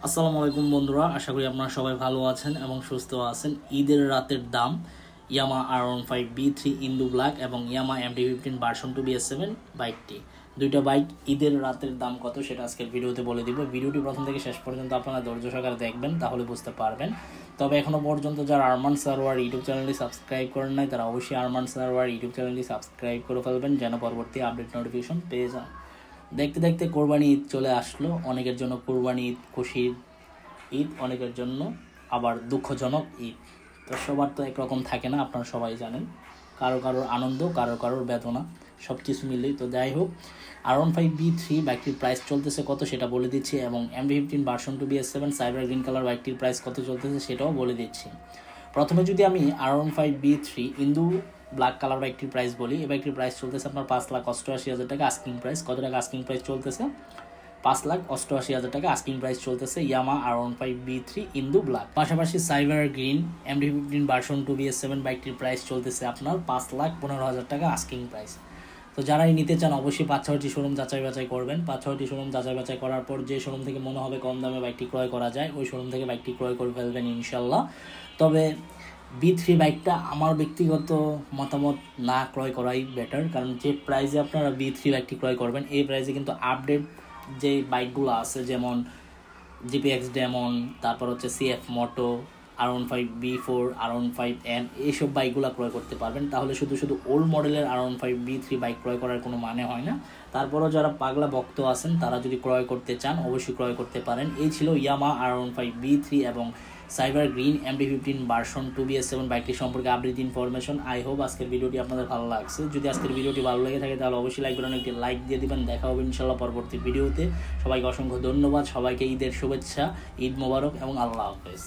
আসসালামু আলাইকুম বন্ধুরা, আশা করি আপনারা সবাই ভালো আছেন এবং সুস্থ আছেন। ঈদের রাতের দাম ইয়ামা R15B3 ইন্দু ব্ল্যাক এবং ইয়ামা MT-15 ভার্সন 2 BS7 বাইকটি, দুইটা বাইক ঈদের রাতের দাম কত সেটা আজকের ভিডিওতে বলে দিব। ভিডিওটি প্রথম থেকে শেষ পর্যন্ত আপনারা ধৈর্য সহকারে দেখবেন, তাহলে বুঝতে পারবেন। তবে এখনও পর্যন্ত যারা আরমান সারোয়ার ইউটিউব চ্যানেলটি সাবস্ক্রাইব করেন নাই তারা অবশ্যই আরমান সারোয়ার ইউটিউব চ্যানেলটি সাবস্ক্রাইব করে ফেলবেন, যেন পরবর্তী আপডেট নোটিফিকেশন পেয়ে যান। দেখতে দেখতে কোরবানি ঈদ চলে আসলো। অনেকের জন্য কোরবানি ঈদ খুশির ঈদ, অনেকের জন্য আবার দুঃখজনক ঈদ। তো সবার তো একরকম থাকে না, আপনারা সবাই জানেন। কারো কারোর আনন্দ, কারো কারোর বেদনা, সব কিছু মিলেই। তো যাই হোক, R15B3 বাইকটির প্রাইস চলতেছে কত সেটা বলে দিচ্ছি, এবং MT-15 version 2 BS7 cyber green colour বাইকটির প্রাইস কত চলতেছে সেটাও বলে দিচ্ছি। প্রথমে যদি আমি R15B3 ইন্দু ব্ল্যাক কালার বাইকটির প্রাইস বলি, এই বাইকটির প্রাইস চলতেছে আপনার 5,88,000 টাকা আস্কিং প্রাইস। কত টাকা আস্কিং প্রাইস চলতেছে? 5,88,000 টাকা আস্কিং প্রাইস চলতেছে ইয়ামা R15B3 ইন্দু ব্ল্যাক। পাশাপাশি cyber green MT-15 version 2 BS7 বাইকটির প্রাইস চলতেছে আপনার 5,15,000 টাকা আস্কিং প্রাইস। তো যারাই নিতে চান অবশ্যই 5-6টি শোরুম যাচাই বাছাই করবেন। 5-6টি শোরুম যাচাই বাছাই করার পর যে শোরুম থেকে মনে হবে কম দামে বাইকটি ক্রয় করা যায়, ওই শোরুম থেকে বাইকটি ক্রয় করে ফেলবেন ইনশাল্লাহ। তবে B3 বাইকটা আমার ব্যক্তিগত মতামত না ক্রয় করাই বেটার, কারণ যে প্রাইসে আপনারা B3 বাইকটি ক্রয় করবেন এই প্রাইসে কিন্তু আপডেট যে বাইকগুলো আছে, যেমন GPX ডেমন, তারপর হচ্ছে CF মোটো, R15B4, R15N, এইসব বাইকগুলো ক্রয় করতে পারবেন। তাহলে শুধু শুধু ওল্ড মডেলের R15B3 বাইক ক্রয় করার কোনো মানে হয় না। তারপরও যারা পাগলা ভক্ত আছেন তারা যদি ক্রয় করতে চান অবশ্যই ক্রয় করতে পারেন। এই ছিল ইয়ামা R15B3 এবং cyber green MT-15 version 2 BS7 বাইকটি সম্পর্কে আপডেট ইনফরমেশন। আই হোপ আজকের ভিডিওটি আপনাদের ভালো লাগছে। যদি আজকের ভিডিওটি ভালো লেগে থাকে তাহলে অবশ্যই লাইক বাটনে একটি লাইক দিয়ে দিবেন। দেখা হবে ইনশাল্লাহ পরবর্তী ভিডিওতে। সবাইকে অসংখ্য ধন্যবাদ, সবাইকে ঈদের শুভেচ্ছা, ঈদ মোবারক এবং আল্লাহ হাফেজ।